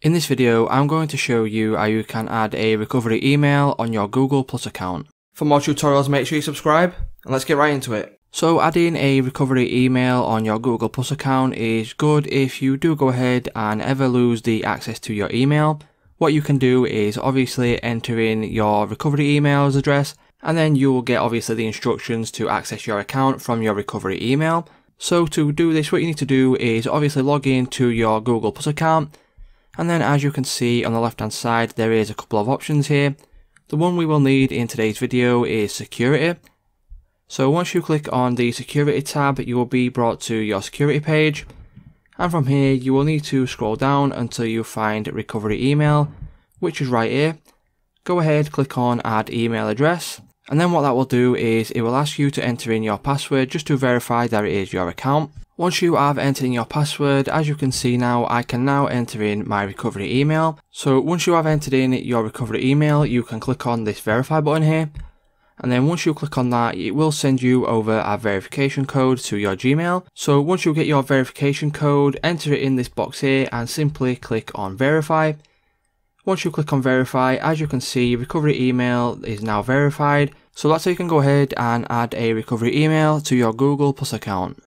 In this video, I'm going to show you how you can add a recovery email on your Google Plus account. For more tutorials, make sure you subscribe, and let's get right into it. So adding a recovery email on your Google Plus account is good if you do go ahead and ever lose the access to your email. What you can do is obviously enter in your recovery email's address, and then you will get obviously the instructions to access your account from your recovery email. So to do this, what you need to do is obviously log in to your Google Plus account. And then as you can see on the left hand side, there is a couple of options here. The one we will need in today's video is security. So once you click on the security tab, you will be brought to your security page. And from here, you will need to scroll down until you find recovery email, which is right here. Go ahead, click on add email address. And then what that will do is it will ask you to enter in your password just to verify that it is your account. Once you have entered in your password, as you can see now, I can now enter in my recovery email. So once you have entered in your recovery email, you can click on this verify button here. And then once you click on that, it will send you over a verification code to your Gmail. So once you get your verification code, enter it in this box here and simply click on verify. Once you click on verify, as you can see, recovery email is now verified. So that's how you can go ahead and add a recovery email to your Google Plus account.